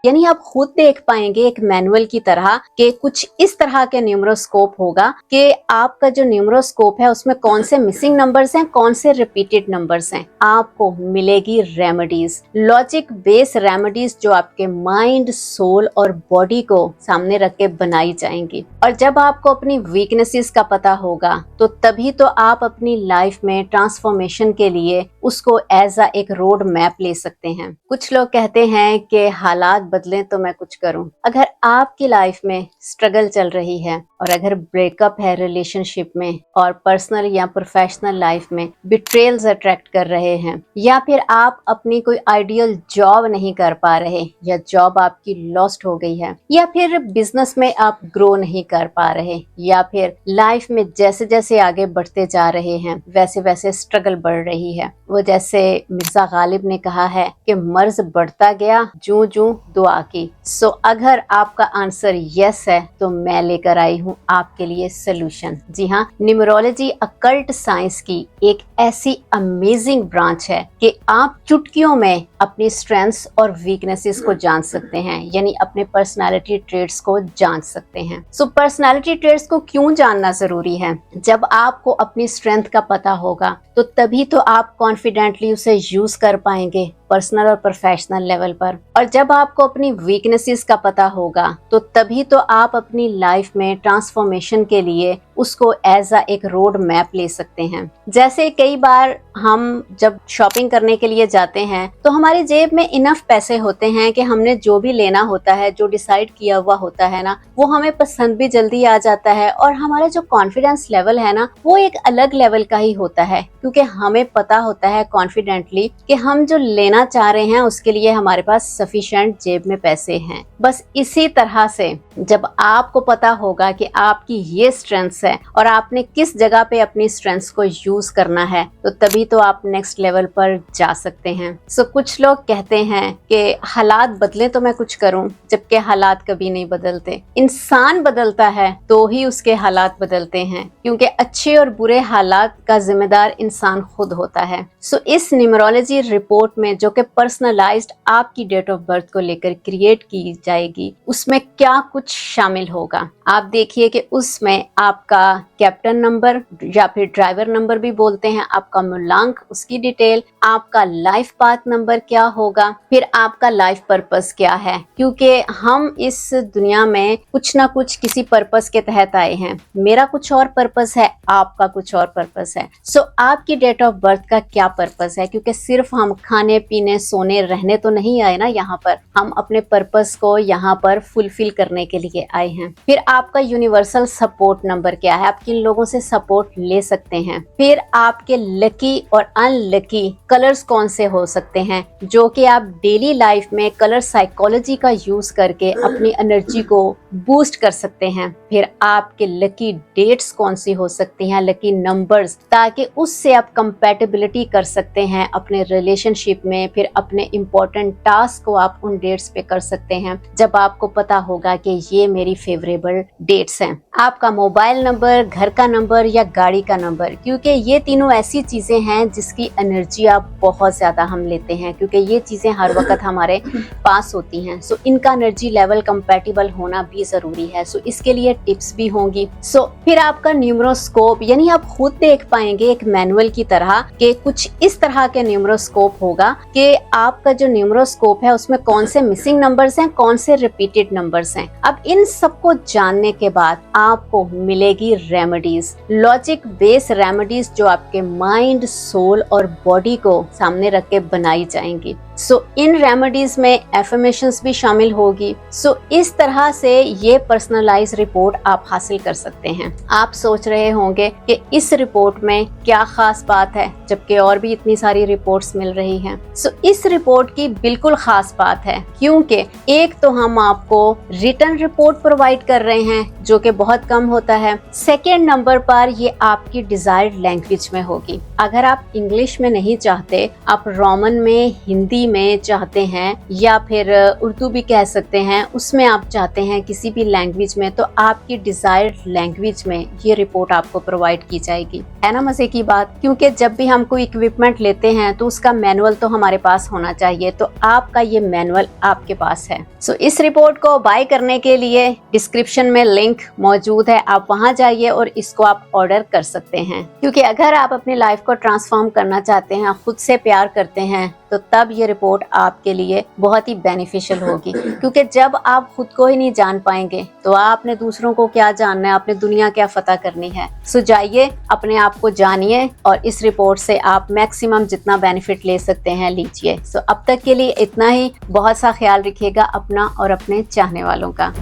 यानी आप खुद देख पाएंगे एक मैनुअल की तरह कि कुछ इस तरह के न्यूमरोस्कोप होगा कि आपका जो न्यूमरोस्कोप है उसमें कौन से मिसिंग नंबर्स हैं, कौन से रिपीटेड नंबर्स हैं। आपको मिलेगी रेमेडीज, लॉजिक बेस्ड रेमेडीज जो आपके माइंड, सोल और बॉडी को सामने रख के बनाई जाएंगी। और जब आपको अपनी वीकनेसेस का पता होगा तो तभी तो आप अपनी लाइफ में ट्रांसफॉर्मेशन के लिए उसको एज अ एक रोड मैप ले सकते हैं। कुछ लोग कहते हैं कि हालात बदलें तो मैं कुछ करूं। अगर आपकी लाइफ में स्ट्रगल चल रही है और अगर ब्रेकअप है रिलेशनशिप में और पर्सनल या प्रोफेशनल लाइफ में बिट्रेयल्स अट्रैक्ट कर रहे हैं, या फिर आप अपनी कोई आइडियल जॉब नहीं कर पा रहे या जॉब आपकी लॉस्ट हो गई है, या फिर बिजनेस में आप ग्रो नहीं कर पा रहे, या फिर लाइफ में जैसे जैसे आगे बढ़ते जा रहे हैं वैसे वैसे स्ट्रगल बढ़ रही है, वो जैसे मिर्जा गालिब ने कहा है कि मर्ज बढ़ता गया जूं जूं दुआ की। सो अगर आपका आंसर यस है तो मैं लेकर आई हूँ आपके लिए सोल्यूशन। जी हाँ, न्यूमरोलॉजी अकल्ट साइंस की एक ऐसी अमेजिंग ब्रांच है कि आप चुटकियों में अपनी स्ट्रेंथ्स और वीकनेसेस को जान सकते हैं, यानी अपने पर्सनालिटी ट्रेट्स को जान सकते हैं। सो पर्सनालिटी ट्रेट्स को क्यों जानना जरूरी है? जब आपको अपनी स्ट्रेंथ का पता होगा तो तभी तो आप कॉन्फिडेंटली उसे यूज कर पाएंगे पर्सनल और प्रोफेशनल लेवल पर। और जब आपको अपनी वीकनेसेस का पता होगा तो तभी तो आप अपनी लाइफ में ट्रांसफॉर्मेशन के लिए उसको एज अ एक रोड मैप ले सकते हैं। जैसे कई बार हम जब शॉपिंग करने के लिए जाते हैं तो हमारी जेब में इनफ पैसे होते हैं कि हमने जो भी लेना होता है, जो डिसाइड किया हुआ होता है ना, वो हमें पसंद भी जल्दी आ जाता है और हमारा जो कॉन्फिडेंस लेवल है ना वो एक अलग लेवल का ही होता है, क्योंकि हमें पता होता है कॉन्फिडेंटली कि हम जो लेना चाह रहे हैं उसके लिए हमारे पास सफिशिएंट जेब में पैसे हैं। बस इसी तरह से जब आपको पता होगा कि आपकी ये स्ट्रेंथ्स है और आपने किस जगह पे अपनी स्ट्रेंथ्स को यूज करना है तो तभी तो आप नेक्स्ट लेवल पर जा सकते हैं। सो कुछ लोग कहते हैं कि हालात बदले तो मैं कुछ करूं, जबकि हालात कभी नहीं बदलते। इंसान बदलता है तो ही उसके हालात बदलते हैं, क्योंकि अच्छे और बुरे हालात का जिम्मेदार इंसान खुद होता है। सो इस न्यूमरोलॉजी रिपोर्ट में जो कि पर्सनलाइज्ड आपकी डेट ऑफ बर्थ को लेकर क्रिएट की जाएगी, उसमें क्या कुछ शामिल होगा आप देखिए कि उसमें आपका कैप्टन नंबर या फिर ड्राइवर नंबर भी बोलते हैं, आपका मूलांक, उसकी डिटेल, आपका लाइफ पाथ नंबर क्या होगा, फिर आपका लाइफ पर्पस क्या है, क्योंकि हम इस दुनिया में कुछ ना कुछ किसी पर्पस के तहत आए हैं। मेरा कुछ और पर्पस है, आपका कुछ और पर्पस है। सो आपकी डेट ऑफ बर्थ का क्या पर्पस है, क्योंकि सिर्फ हम खाने पीने सोने रहने तो नहीं आए ना यहाँ पर, हम अपने पर्पस को यहाँ पर फुलफिल करने के लिए आए हैं। फिर आपका यूनिवर्सल सपोर्ट नंबर क्या है, आप किन लोगों से सपोर्ट ले सकते हैं। फिर आपके लकी और अनलकी कलर्स कौन से हो सकते हैं, जो कि आप डेली लाइफ में कलर साइकोलॉजी का यूज करके अपनी एनर्जी को बूस्ट कर सकते हैं। फिर आपके लकी डेट्स कौन सी हो सकती हैं, लकी नंबर्स, ताकि उससे आप कंपैटिबिलिटी कर सकते हैं अपने रिलेशनशिप में। फिर अपने इंपॉर्टेंट टास्क को आप उन डेट्स पे कर सकते हैं जब आपको पता होगा कि ये मेरी फेवरेबल डेट्स हैं। आपका मोबाइल नंबर, घर का नंबर या गाड़ी का नंबर, क्योंकि ये तीनों ऐसी चीजें हैं जिसकी एनर्जी आप बहुत ज्यादा हम लेते हैं, क्योंकि ये चीजें हर वक्त हमारे पास होती हैं। सो इनका एनर्जी लेवल कंपैटिबल होना भी जरूरी है। सो इसके लिए टिप्स भी होंगी। सो फिर आपका न्यूमरोस्कोप, यानी आप खुद देख पाएंगे एक मैनुअल की तरह कि कुछ इस तरह के न्यूमरोस्कोप होगा कि आपका जो न्यूमरोस्कोप है उसमें कौन से मिसिंग नंबर्स हैं, कौन से रिपीटेड नंबर्स हैं। अब इन सबको जानने के बाद आपको मिलेगी रेमेडीज, लॉजिक बेस्ड रेमेडीज जो आपके माइंड, सोल और बॉडी को सामने रख के बनाई जाएंगी। सो इन रेमेडीज में एफर्मेशंस भी शामिल होगी। सो इस तरह से ये पर्सनलाइज रिपोर्ट आप हासिल कर सकते हैं। आप सोच रहे होंगे कि इस रिपोर्ट में क्या खास बात है, जबकि और भी इतनी सारी रिपोर्ट्स मिल रही हैं। सो इस रिपोर्ट की बिल्कुल खास बात है, क्योंकि एक तो हम आपको रिटन रिपोर्ट प्रोवाइड कर रहे हैं जो कि बहुत कम होता है। सेकेंड नंबर पर ये आपकी डिजायर्ड लैंग्वेज में होगी। अगर आप इंग्लिश में नहीं चाहते, आप रोमन में, हिंदी में चाहते हैं या फिर उर्दू भी कह सकते हैं, उसमें आप चाहते हैं कि किसी भी लैंग्वेज में, तो आपकी डिजायर्ड लैंग्वेज में ये रिपोर्ट आपको प्रोवाइड की जाएगी। है ना मजे की बात। क्योंकि जब भी हम कोई इक्विपमेंट लेते हैं तो उसका मैनुअल तो हमारे पास होना चाहिए, तो आपका ये मैनुअल आपके पास है। सो इस रिपोर्ट को बाय करने के लिए डिस्क्रिप्शन में लिंक मौजूद है, आप वहां जाइए और इसको आप ऑर्डर कर सकते हैं। क्योंकि अगर आप अपनी लाइफ को ट्रांसफॉर्म करना चाहते हैं, खुद से प्यार करते हैं, तो तब ये रिपोर्ट आपके लिए बहुत ही बेनिफिशियल होगी। क्योंकि जब आप खुद को ही नहीं जान पाएंगे तो आपने दूसरों को क्या जानना है, आपने दुनिया क्या फतह करनी है। सो जाइए, अपने आप को जानिए और इस रिपोर्ट से आप मैक्सिमम जितना बेनिफिट ले सकते हैं लीजिए। सो अब तक के लिए इतना ही। बहुत सा ख्याल रखिएगा अपना और अपने चाहने वालों का।